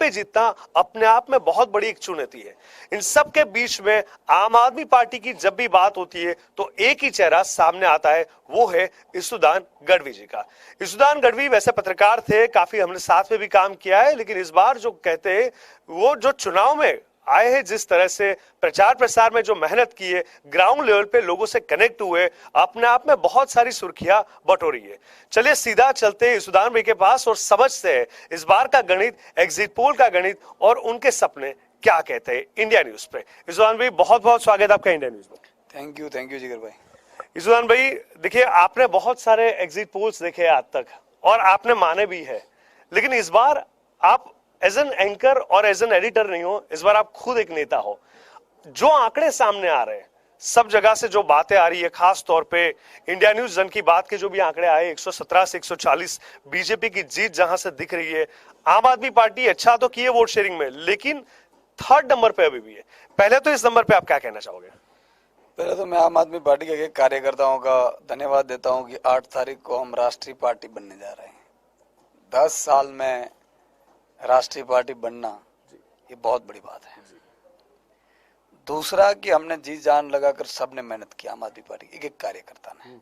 पे जीतना अपने आप में बहुत बड़ी एक चुनौती है। इन सब के बीच में आम आदमी पार्टी की जब भी बात होती है तो एक ही चेहरा सामने आता है, वो है इसुदान गढ़वी जी का। इसुदान गढ़वी वैसे पत्रकार थे, काफी हमने साथ में भी काम किया है, लेकिन इस बार जो कहते हैं वो जो चुनाव में आए हैं, जिस तरह से प्रचार प्रसार में जो मेहनत की है, ग्राउंड लेवल पे लोगों से कनेक्ट हुए, अपने आप में बहुत सारी सुर्खियां बटोरी है। चलिए सीधा चलते हैं इसुदान भाई के पास और समझते हैं इस बार का गणित, एग्जिट पोल का गणित और उनके सपने क्या कहते हैं इंडिया न्यूज पे। इसुदान भाई बहुत बहुत स्वागत आपका इंडिया न्यूज में। थैंक यू जिगर भाई। इसुदान भाई देखिए, आपने बहुत सारे एग्जिट पोल्स देखे आज तक और आपने माने भी है, लेकिन इस बार आप एज एन एंकर और एज एन एडिटर नहीं हो, इस बार आप खुद एक नेता हो। जो आंकड़े सामने आ रहे हैं, सब जगह से जो बातें आ रही है, खास तौर पे इंडिया न्यूज जन की बात के जो भी आंकड़े आए 117 से 140 बीजेपी की जीत जहां से दिख रही है। आम आदमी पार्टी अच्छा तो की है वोट शेयरिंग में, लेकिन थर्ड नंबर पे अभी भी है। पहले तो इस नंबर पे आप क्या कहना चाहोगे? पहले तो मैं आम आदमी पार्टी के कार्यकर्ताओं का धन्यवाद देता हूं कि 8 तारीख को हम राष्ट्रीय पार्टी बनने जा रहे हैं। 10 साल में राष्ट्रीय पार्टी बनना ये बहुत बड़ी बात है। दूसरा कि हमने जी जान लगाकर सबने मेहनत की, आम आदमी पार्टी एक एक कार्यकर्ता ने,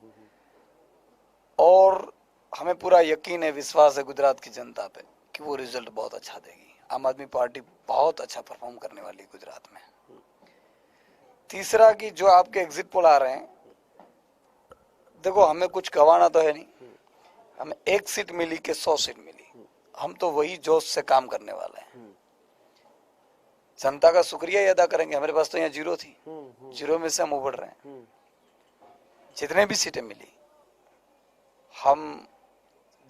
और हमें पूरा यकीन है, विश्वास है गुजरात की जनता पे कि वो रिजल्ट बहुत अच्छा देगी। आम आदमी पार्टी बहुत अच्छा परफॉर्म करने वाली है गुजरात में। तीसरा कि जो आपके एग्जिट पोल आ रहे हैं, देखो हमें कुछ गंवाना तो है नहीं, हमें 1 सीट मिली कि 100 सीट मिली, हम तो वही जोश से काम करने वाले हैं। जनता का शुक्रिया ही अदा करेंगे। हमारे पास तो यहाँ 0 थी, 0 में से हम उभर रहे हैं। जितने भी सीटें मिली, हम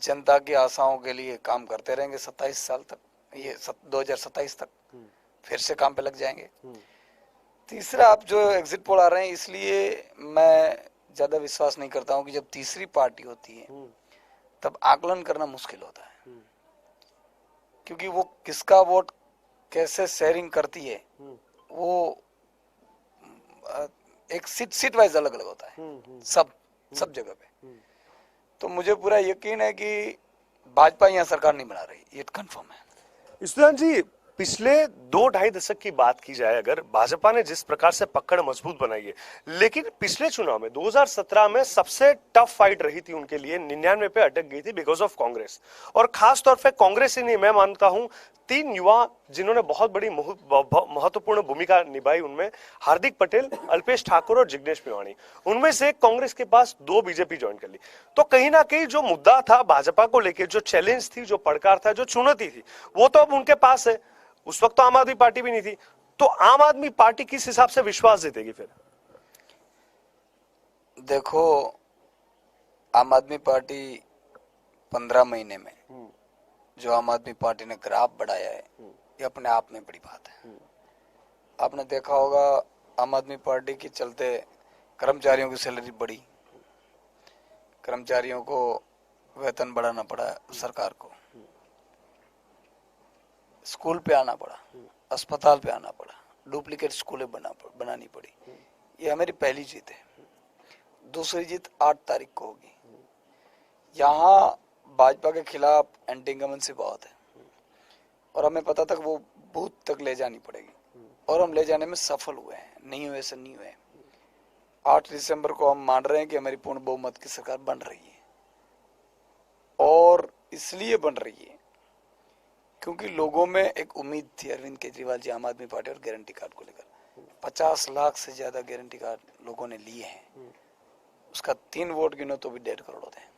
जनता की आशाओं के लिए काम करते रहेंगे 27 साल तक, ये 2027 तक फिर से काम पे लग जाएंगे। तीसरा, आप जो एग्जिट पोल आ रहे हैं, इसलिए मैं ज्यादा विश्वास नहीं करता हूं कि जब तीसरी पार्टी होती है तब आकलन करना मुश्किल होता है, क्योंकि वो किसका वोट कैसे शेयरिंग करती है वो एक सीट वाइज अलग अलग होता है सब जगह पे। तो मुझे पूरा यकीन है कि भाजपा यहाँ सरकार नहीं बना रही, ये कंफर्म है। इसुदान जी, पिछले 2-2.5 दशक की बात की जाए अगर, भाजपा ने जिस प्रकार से पकड़ मजबूत बनाई है, लेकिन पिछले चुनाव में 2017 में सबसे टफ फाइट रही थी उनके लिए, 99 पे अटक गई थी बिकॉज ऑफ कांग्रेस। और खास तौर पे कांग्रेस ही नहीं, मैं मानता हूं 3 युवा जिन्होंने बहुत बड़ी महत्वपूर्ण भूमिका निभाई, उनमें हार्दिक पटेल, अल्पेश ठाकुर और जिग्नेश मेवाणी। उनमें से कांग्रेस के पास 2 बीजेपी ज्वाइन कर ली। तो कहीं ना कहीं जो मुद्दा था भाजपा को लेकर, जो चैलेंज थी, जो पड़कार था, जो चुनौती थी, वो तो अब उनके पास है। उस वक्त तो आम आदमी पार्टी भी नहीं थी। तो आम आदमी पार्टी किस हिसाब से विश्वास जीतेगी फिर? देखो, आम आदमी पार्टी 15 महीने में जो आम आदमी पार्टी ने ग्राफ बढ़ाया है, ये अपने आप में बड़ी बात है। आपने देखा होगा, आम आदमी पार्टी के चलते कर्मचारियों की सैलरी बढ़ी, कर्मचारियों को वेतन बढ़ाना पड़ा सरकार को, स्कूल पे आना पड़ा, अस्पताल पे आना पड़ा, डुप्लीकेट स्कूलें बनानी पड़ी। ये हमारी पहली जीत है। दूसरी जीत 8 तारीख को होगी। यहाँ भाजपा के खिलाफ एंटी इनकम्बेंसी बहुत है और हमें पता था कि वो बूथ तक ले जानी पड़ेगी, और हम ले जाने में सफल हुए हैं। नहीं हुए ऐसा नहीं हुए। 8 दिसंबर को हम मान रहे हैं कि हमारी पूर्ण बहुमत की सरकार बन रही है, और इसलिए बन रही है क्योंकि लोगों में एक उम्मीद थी अरविंद केजरीवाल जी, आम आदमी पार्टी और गारंटी कार्ड को लेकर। 50 लाख से ज्यादा गारंटी कार्ड लोगों ने लिए हैं, उसका 3 वोट गिनो तो भी 1.5 करोड़ होते हैं।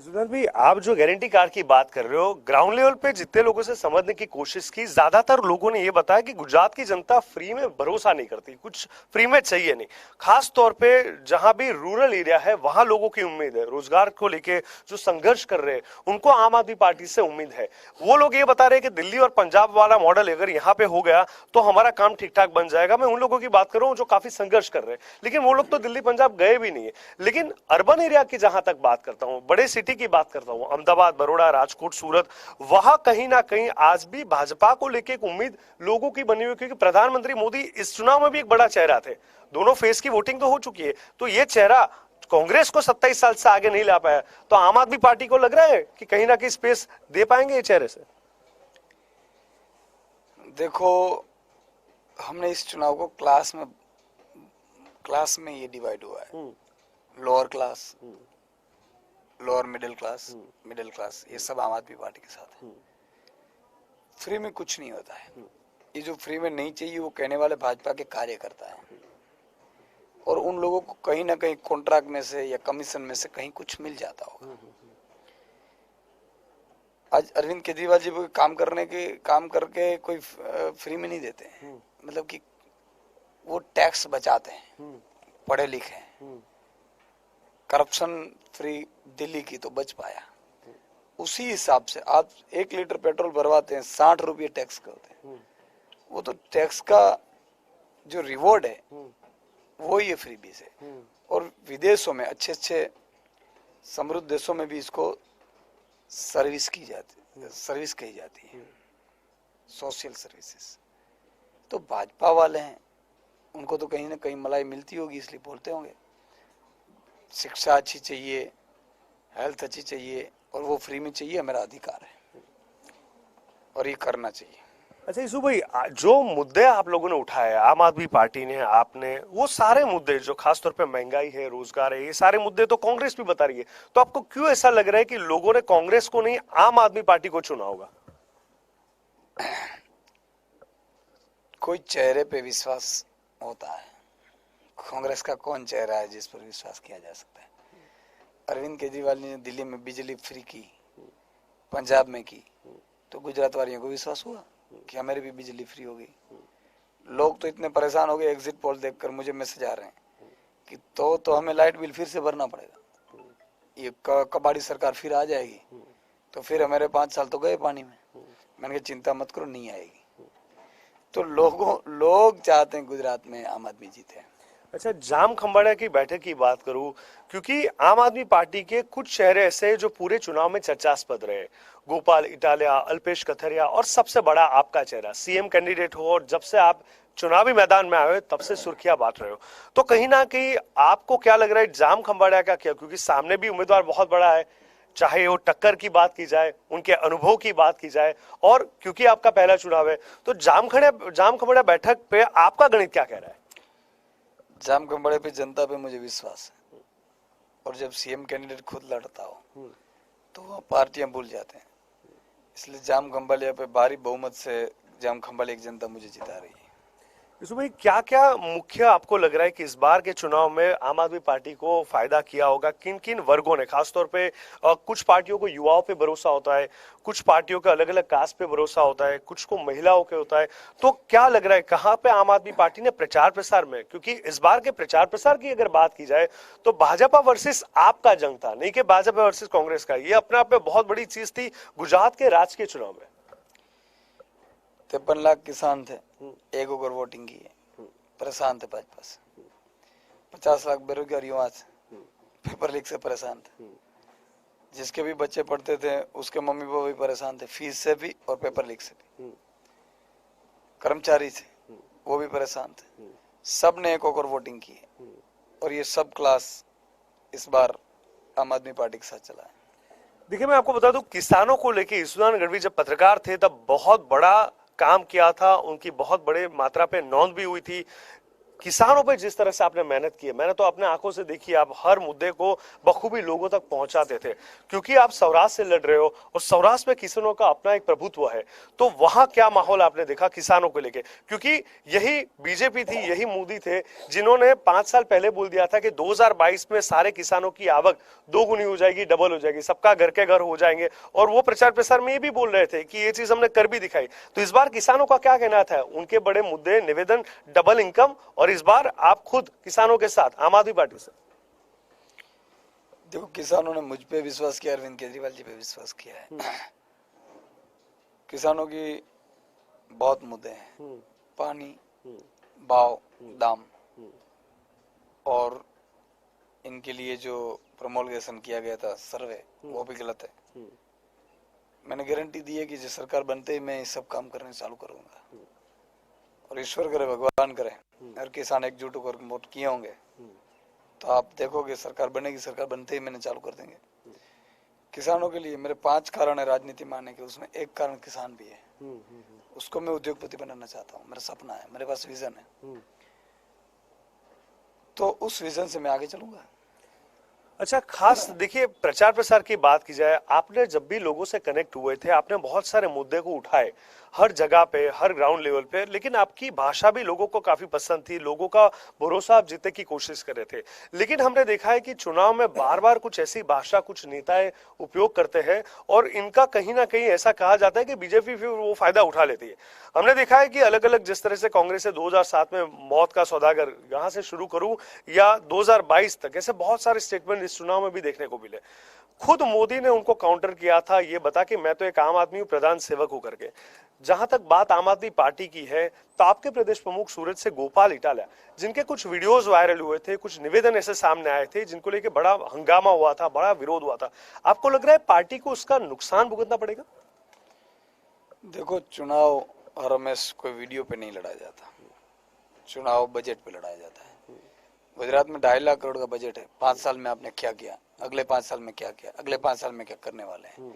इसुदान भाई, आप जो गारंटी कार्ड की बात कर रहे हो, ग्राउंड लेवल पे जितने लोगों से समझने की कोशिश की, ज्यादातर लोगों ने ये बताया कि गुजरात की जनता फ्री में भरोसा नहीं करती, कुछ फ्री में चाहिए नहीं। खास तौर पे जहां भी रूरल एरिया है, वहां लोगों की उम्मीद है, रोजगार को लेके जो संघर्ष कर रहे हैं, उनको आम आदमी पार्टी से उम्मीद है। वो लोग ये बता रहे हैं कि दिल्ली और पंजाब वाला मॉडल अगर यहाँ पे हो गया तो हमारा काम ठीक ठाक बन जाएगा। मैं उन लोगों की बात कर रहा हूँ जो काफी संघर्ष कर रहे हैं, लेकिन वो लोग तो दिल्ली पंजाब गए भी नहीं है। लेकिन अर्बन एरिया की जहां तक बात करता हूँ, बड़े सिटी की बात करता हूं, अहमदाबाद, बड़ौदा, राजकोट, सूरत, वहां कहीं ना कहीं आज भी भाजपा को लेकर एक उम्मीद लोगों की बनी हुई, क्योंकि प्रधानमंत्री मोदी इस चुनाव में भी एक बड़ा चेहरा थे। दोनों फेज की वोटिंग तो हो चुकी है, तो ये चेहरा कांग्रेस को 27 साल से आगे नहीं ला पाया, तो आम आदमी पार्टी को लग रहा है कि कहीं ना कहीं स्पेस दे पाएंगे ये चेहरे से? देखो, हमने इस चुनाव को क्लास में ये डिवाइड हुआ है। Lower class, lower middle class, middle class, ये सब आम आदमी पार्टी के साथ है। फ्री में कुछ नहीं होता है। ये जो फ्री में नहीं चाहिए वो कहने वाले भाजपा के कार्यकर्ता है, और उन लोगों को कहीं ना कहीं कॉन्ट्रैक्ट में से या कमीशन में से कहीं कुछ मिल जाता होगा। आज अरविंद केजरीवाल जी काम करके कोई फ्री में नहीं देते हैं। मतलब कि वो टैक्स बचाते हैं, पढ़े लिखे हैं। करप्शन फ्री दिल्ली की तो बच पाया। उसी हिसाब से आप 1 लीटर पेट्रोल भरवाते हैं, 60 रुपये टैक्स का होते हैं। वो तो टैक्स का जो रिवॉर्ड है वो ये फ्री बीज है। और विदेशों में अच्छे समृद्ध देशों में भी इसको सर्विस कही जाती है, सोशल सर्विसेज। तो भाजपा वाले हैं, उनको तो कहीं ना कहीं मलाई मिलती होगी, इसलिए बोलते होंगे। शिक्षा अच्छी चाहिए, हेल्थ अच्छी चाहिए, और वो फ्री में चाहिए, मेरा अधिकार है और ये करना चाहिए। अच्छा यीशु भाई, जो मुद्दे आप लोगों ने उठाए, आम आदमी पार्टी ने, आपने, वो सारे मुद्दे जो खासतौर पे महंगाई है, रोजगार है, ये सारे मुद्दे तो कांग्रेस भी बता रही है। तो आपको क्यों ऐसा लग रहा है कि लोगों ने कांग्रेस को नहीं आम आदमी पार्टी को चुना होगा? कोई चेहरे पे विश्वास होता है। कांग्रेस का कौन चेहरा है जिस पर विश्वास किया जा सकता है? अरविंद केजरीवाल ने दिल्ली में बिजली फ्री की, पंजाब में की, तो गुजरात वालियों को विश्वास हुआ कि हमारी भी बिजली फ्री हो गई। लोग तो इतने परेशान हो गए, एग्जिट पोल देखकर मुझे मैसेज आ रहे हैं कि तो हमें लाइट बिल फिर से भरना पड़ेगा, ये कबाड़ी सरकार फिर आ जाएगी, तो फिर हमारे 5 साल तो गए पानी में। मैंने कहा चिंता मत करो, नहीं आएगी। तो लोग चाहते हैं गुजरात में आम आदमी जीते। अच्छा, जाम खंबाड़ा की बैठक की बात करूं, क्योंकि आम आदमी पार्टी के कुछ चेहरे ऐसे जो पूरे चुनाव में चर्चास्पद रहे, गोपाल इटालिया, अल्पेश कथरिया, और सबसे बड़ा आपका चेहरा, सीएम कैंडिडेट हो और जब से आप चुनावी मैदान में आए हो तब से सुर्खियां बांट रहे हो। तो कहीं ना कहीं आपको क्या लग रहा है, जाम खंबाड़ा का क्या, क्योंकि सामने भी उम्मीदवार बहुत बड़ा है, चाहे वो टक्कर की बात की जाए, उनके अनुभव की बात की जाए, और क्योंकि आपका पहला चुनाव है, तो जाम खंबाड़ा बैठक पे आपका गणित क्या कह रहा है? जाम खंबाड़े पे जनता पे मुझे विश्वास है, और जब सीएम कैंडिडेट खुद लड़ता हो तो वह पार्टियां भूल जाते हैं। इसलिए जाम खंबाड़िया पे भारी बहुमत से जाम खंबाड़िया की जनता मुझे जिता रही है। यीशु भाई, क्या क्या मुख्य आपको लग रहा है कि इस बार के चुनाव में आम आदमी पार्टी को फायदा किया होगा? किन किन वर्गों ने, खासतौर पे कुछ पार्टियों को युवाओं पे भरोसा होता है, कुछ पार्टियों का अलग अलग कास्ट पे भरोसा होता है, कुछ को महिलाओं के होता है, तो क्या लग रहा है कहाँ पे आम आदमी पार्टी ने प्रचार प्रसार में, क्योंकि इस बार के प्रचार प्रसार की अगर बात की जाए तो भाजपा वर्सेस आपका जंग था, नहीं कि भाजपा वर्सेस कांग्रेस का। ये अपने आप में बहुत बड़ी चीज थी गुजरात के राजकीय चुनाव में। 53 लाख किसान थे, 1 ओवर वोटिंग की है, परेशान थे भाजपा से। 50 लाख बेरोजगार युवा थे, पेपर लीक से परेशान थे। जिसके भी बच्चे पढ़ते थे उसके मम्मी पापा भी परेशान थे, फीस से भी और पेपर लीक से भी। कर्मचारी थे, वो भी परेशान थे। सब ने 1 ओवर वोटिंग की है, और ये सब क्लास इस बार आम आदमी पार्टी के साथ चला है। देखिए, मैं आपको बता दूं, किसानों को लेके ईश्वरदान गढ़वी जब पत्रकार थे तब बहुत बड़ा काम किया था, उनकी बहुत बड़े मात्रा पे नौंद भी हुई थी। किसानों पे जिस तरह से आपने मेहनत की है, मैंने तो अपने आंखों से देखी, आप हर मुद्दे को बखूबी लोगों तक पहुंचाते थे, क्योंकि आप सौराष्ट्र से लड़ रहे हो और सौराष्ट्र में किसानों का अपना एक प्रभुत्व है। तो वहां क्या माहौल आपने देखा किसानों को लेके? क्योंकि यही बीजेपी थी, यही मोदी थे जिन्होंने 5 साल पहले बोल दिया था कि 2022 में सारे किसानों की आवक 2 गुनी हो जाएगी, डबल हो जाएगी, सबका घर के घर हो जाएंगे, और वो प्रचार प्रसार में ये भी बोल रहे थे कि ये चीज हमने कर भी दिखाई। तो इस बार किसानों का क्या कहना था? उनके बड़े मुद्दे, निवेदन, डबल इनकम, और इस बार आप खुद किसानों के साथ आम आदमी पार्टी से। देखो, किसानों ने मुझ पे विश्वास किया, अरविंद केजरीवाल जी पे विश्वास किया है। किसानों की बहुत मुद्दे हैं, पानी, भाव, दाम, और इनके लिए जो प्रोमोलगेशन किया गया था सर्वे, वो भी गलत है। मैंने गारंटी दी है कि जो सरकार बनते ही मैं ये सब काम करने चालू करूंगा, और ईश्वर करे, भगवान करे, हर किसान एकजुट होकर वोट किए होंगे तो आप देखोगे सरकार बनेगी। सरकार बनते ही मैंने चालू कर देंगे। किसानों के लिए मेरे 5 कारण है राजनीति में आने के, उसमें एक कारण किसान भी है। उसको मैं उद्योगपति बनाना चाहता हूँ, मेरा सपना है, मेरे पास विजन है, तो उस विजन से मैं आगे चलूंगा। अच्छा, खास देखिए, प्रचार प्रसार की बात की जाए, आपने जब भी लोगों से कनेक्ट हुए थे, आपने बहुत सारे मुद्दे को उठाए हर जगह पे, हर ग्राउंड लेवल पे, लेकिन आपकी भाषा भी लोगों को काफी पसंद थी, लोगों का भरोसा आप जीतने की कोशिश कर रहे थे। लेकिन हमने देखा है कि चुनाव में बार बार कुछ ऐसी भाषा कुछ नेताएं उपयोग करते हैं और इनका कहीं ना कहीं ऐसा कहा जाता है कि बीजेपी फिर वो फायदा उठा लेती है। हमने देखा है कि अलग अलग, जिस तरह से कांग्रेस से 2007 में मौत का सौदागर, यहां से शुरू करूं, या 2022 तक, ऐसे बहुत सारे स्टेटमेंट इस चुनाव में भी देखने को मिले। खुद मोदी ने उनको काउंटर किया था, ये बता कि मैं तो एक आम आदमी हूं, प्रधान सेवक हूं करके। जहां तक बात आम आदमी पार्टी की है, तो आपके प्रदेश प्रमुख सूरत से गोपाल इटालिया, जिनके कुछ वीडियोस वायरल हुए थे, कुछ निवेदन ऐसे सामने आए थे जिनको लेके बड़ा हंगामा हुआ था, बड़ा विरोध हुआ था, आपको लग रहा है पार्टी को उसका नुकसान भुगतना पड़ेगा? देखो, चुनाव हर हमेशा कोई वीडियो पे नहीं लड़ा जाता, चुनाव बजट पे लड़ाया जाता है। गुजरात में 2.5 लाख करोड़ का बजट है, 5 साल में आपने क्या किया, अगले 5 साल में क्या किया, अगले 5 साल में क्या करने वाले हैं,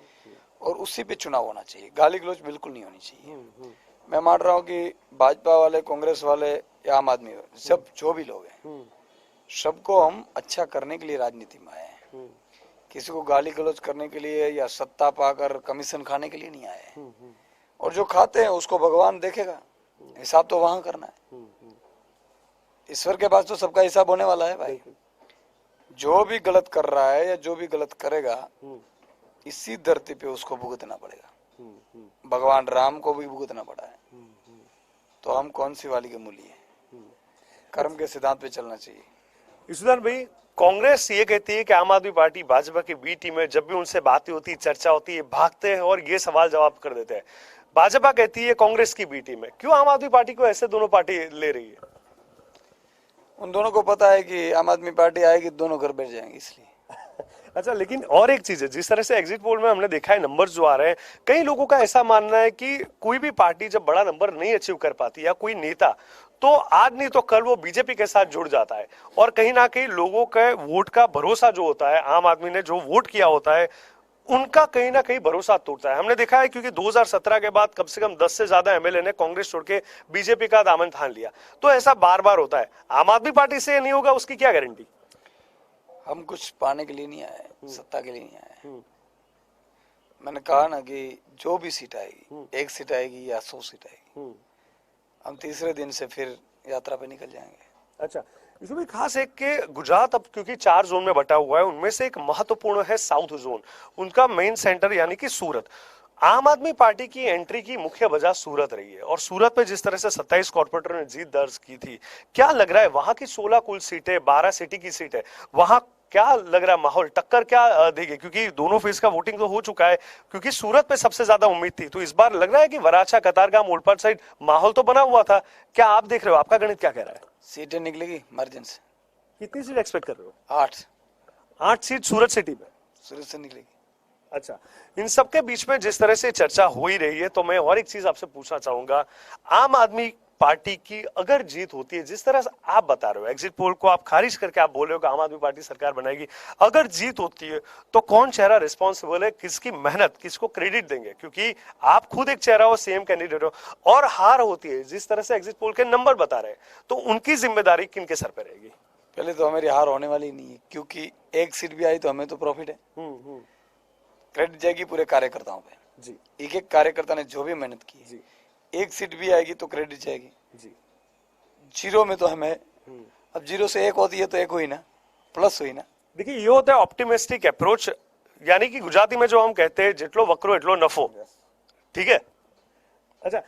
और उसी पे चुनाव होना चाहिए। गाली गलौज बिल्कुल नहीं होनी चाहिए। मैं मान रहा हूँ कि भाजपा वाले, कांग्रेस वाले या आम आदमी, सब जो भी लोग हैं, सबको हम अच्छा करने के लिए राजनीति में आए हैं। किसी को गाली गलौज करने के लिए या सत्ता पाकर कमीशन खाने के लिए नहीं आए हैं। और जो खाते हैं उसको भगवान देखेगा, हिसाब तो वहां करना है। ईश्वर के पास तो सबका हिसाब होने वाला है भाई। जो भी गलत कर रहा है या जो भी गलत करेगा, इसी धरती पे उसको भुगतना पड़ेगा। भगवान राम को भी भुगतना पड़ा है, तो हम कौन सी वाली के मूली है? कर्म के सिद्धांत पे चलना चाहिए। ईश्वर भाई, कांग्रेस ये कहती है कि आम आदमी पार्टी भाजपा की बी टीम है, जब भी उनसे बातें होती है, चर्चा होती है, भागते हैं और ये सवाल जवाब कर देते हैं। भाजपा कहती है कांग्रेस की बी टीम है। क्यों आम आदमी पार्टी को ऐसे दोनों पार्टी ले रही है? उन दोनों को पता है कि आम आदमी पार्टी आएगी, दोनों घर बैठ जाएंगे, इसलिए। अच्छा, लेकिन और एक चीज है, जिस तरह से एग्जिट पोल में हमने देखा है नंबर जो आ रहे हैं, कई लोगों का ऐसा मानना है कि कोई भी पार्टी जब बड़ा नंबर नहीं अचीव कर पाती, या कोई नेता, तो आज नहीं तो कल वो बीजेपी के साथ जुड़ जाता है, और कहीं ना कहीं लोगों के वोट का भरोसा जो होता है, आम आदमी ने जो वोट किया होता है, उनका कहीं ना कहीं भरोसा टूटता है। हमने देखा है क्योंकि 2017 के बाद कम से कम 10 से ज्यादा एमएलए ने कांग्रेस छोड़ के बीजेपी का दामन थाम लिया। तो ऐसा बार बार होता है। आम आदमी पार्टी से नहीं होगा, उसकी क्या गारंटी? हम कुछ पाने के लिए नहीं आए, सत्ता के लिए नहीं आए। मैंने कहा ना कि जो भी सीट आएगी, 1 सीट आएगी या 100 सीट आएगी, हम तीसरे दिन से फिर यात्रा पे निकल जाएंगे। अच्छा, इसमें भी खास है कि गुजरात अब क्योंकि 4 जोन में बटा हुआ है, उनमें से एक महत्वपूर्ण है साउथ जोन, उनका मेन सेंटर यानी कि सूरत। आम आदमी पार्टी की एंट्री की मुख्य वजह सूरत रही है, और सूरत पे जिस तरह से 27 कॉर्पोरेटरों ने जीत दर्ज की थी, क्या लग रहा है वहां की 16 कुल सीटें, 12 सिटी की सीट है, वहां क्या लग रहा है माहौल, टक्कर क्या देगी? क्योंकि दोनों फेज का वोटिंग तो हो चुका है, क्योंकि सूरत पे सबसे ज्यादा उम्मीद थी, तो इस बार लग रहा है कि वराछा, कतारगाम, ओलपाड साइड माहौल तो बना हुआ था। क्या आप देख रहे हो, आपका गणित क्या कह रहा है? सीटें निकलेगी मार्जिन से। कितनी सीट एक्सपेक्ट कर रहे हो? 8 सीट सूरत सिटी में, सूरत से निकलेगी। अच्छा, इन सबके बीच में जिस तरह से चर्चा हो ही रही है, तो मैं और एक चीज आपसे पूछना चाहूंगा। आम आदमी पार्टी की अगर जीत होती है, जिस तरह से आप बता रहे हो, एग्जिट पोल को आप खारिज करके आप बोल रहे हो कि आम आदमी पार्टी सरकार बनाएगी, अगर जीत होती है तो कौन चेहरा रिस्पॉन्सिबल है, किसकी मेहनत, किसको क्रेडिट देंगे? क्योंकि आप खुद एक चेहरा हो, सेम कैंडिडेट हो, और हार होती है, जिस तरह से एग्जिट पोल के नंबर बता रहे हैं, तो उनकी जिम्मेदारी किनके सर पर रहेगी? पहले तो हमारी हार होने वाली नहीं है, क्योंकि 1 सीट भी आई तो हमें तो प्रॉफिट है। क्रेडिट जाएगी पूरे कार्यकर्ताओं पे जी। एक कार्यकर्ता ने जो भी मेहनत की जी। 1 सीट भी आएगी तो क्रेडिट जाएगी जी। 0 में तो हमें, अब 0 से 1 होती है तो 1 हुई ना, प्लस हुई ना। देखिए, ये होता है ऑप्टिमिस्टिक अप्रोच, यानी कि गुजराती में जो हम कहते हैं, जितलो वक्रो एटलो नफो। ठीक है। अच्छा,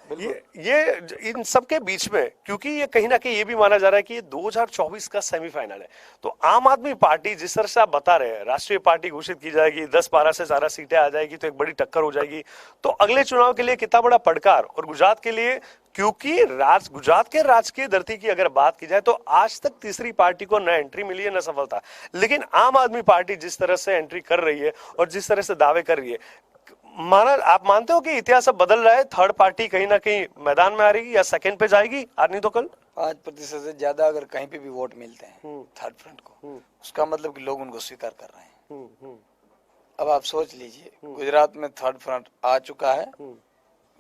ये इन सब के बीच में, क्योंकि ये कहीं ना कहीं ये भी माना जा रहा है कि ये 2024 का सेमीफाइनल है, तो आम आदमी पार्टी, जिस तरह से आप बता रहे हैं, राष्ट्रीय पार्टी घोषित की जाएगी, 10-12 से ज्यादा सीटें आ जाएगी तो एक बड़ी टक्कर हो जाएगी, तो अगले चुनाव के लिए कितना बड़ा पड़कार, और गुजरात के लिए, क्योंकि गुजरात के राजकीय धरती की अगर बात की जाए तो आज तक तीसरी पार्टी को न एंट्री मिली है न सफलता, लेकिन आम आदमी पार्टी जिस तरह से एंट्री कर रही है और जिस तरह से दावे कर रही है, आप मानते हो कि इतिहास अब बदल रहा है, थर्ड पार्टी कहीं ना कहीं मैदान में आ रही या सेकंड पे जाएगी, आज नहीं तो कल? 5% से ज्यादा अगर कहीं पे भी वोट मिलते हैं थर्ड फ्रंट को, उसका मतलब कि लोग उनको स्वीकार कर रहे हैं। अब आप सोच लीजिए, गुजरात में थर्ड फ्रंट आ चुका है,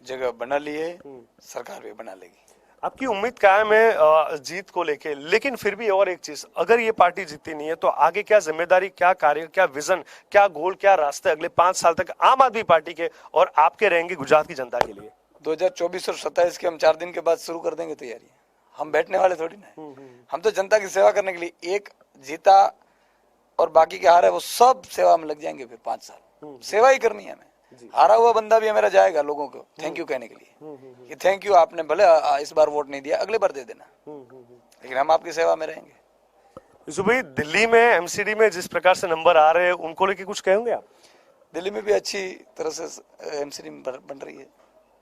जगह बना ली है, सरकार भी बना लेगी। आपकी उम्मीद कायम है जीत को लेके, लेकिन फिर भी और एक चीज, अगर ये पार्टी जीतती नहीं है तो आगे क्या जिम्मेदारी, क्या कार्य, क्या विजन, क्या गोल, क्या रास्ते अगले 5 साल तक आम आदमी पार्टी के और आपके रहेंगे गुजरात की जनता के लिए? 2024 और 27 के हम 4 दिन के बाद शुरू कर देंगे तैयारी। हम बैठने वाले थोड़ी ना, हम तो जनता की सेवा करने के लिए, एक जीता और बाकी के हारे वो सब सेवा में लग जाएंगे। फिर 5 साल सेवा ही करनी है हमें। हारा हुआ बंदा भी मेरा जाएगा लोगों को थैंक यू कहने के लिए कि थैंक यू, आपने भले इस बार वोट नहीं दिया, अगले बार दे देना, लेकिन हम आपकी सेवा में रहेंगे। यूसुफ भाई, दिल्ली में एमसीडी में जिस प्रकार से नंबर आ रहे हैं उनको लेके कुछ कहेंगे आप? दिल्ली में भी अच्छी तरह से एमसीडी बन रही है।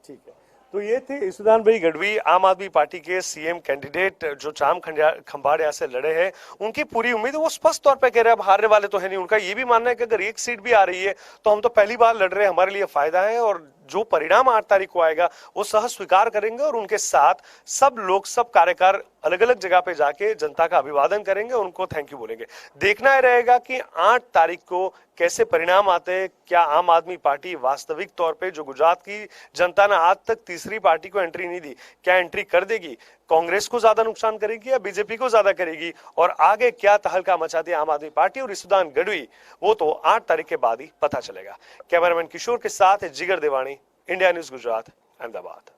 ठीक है, तो ये थे ईसुदान भाई गढ़वी, आम आदमी पार्टी के सीएम कैंडिडेट जो चाम खंबाड़िया से लड़े हैं। उनकी पूरी उम्मीद है, वो स्पष्ट तौर पे कह रहे हैं अब हारने वाले तो है नहीं। उनका ये भी मानना है कि अगर एक सीट भी आ रही है तो हम तो पहली बार लड़ रहे हैं, हमारे लिए फायदा है और जो परिणाम 8 तारीख को आएगा वो सहज स्वीकार करेंगे और उनके साथ सब लोग, सब कार्यकर अलग अलग जगह पे जाके जनता का अभिवादन करेंगे, उनको थैंक यू बोलेंगे। देखना ही रहेगा कि 8 तारीख को कैसे परिणाम आते हैं। क्या आम आदमी पार्टी वास्तविक तौर पे, जो गुजरात की जनता ने आज तक तीसरी पार्टी को एंट्री नहीं दी, क्या एंट्री कर देगी? कांग्रेस को ज्यादा नुकसान करेगी या बीजेपी को ज्यादा करेगी? और आगे क्या तहलका मचाती है आम आदमी पार्टी और ईसुदान गढ़वी, वो तो 8 तारीख के बाद ही पता चलेगा। कैमरामैन किशोर के साथ जिगर देवानी, इंडिया न्यूज गुजरात, अहमदाबाद।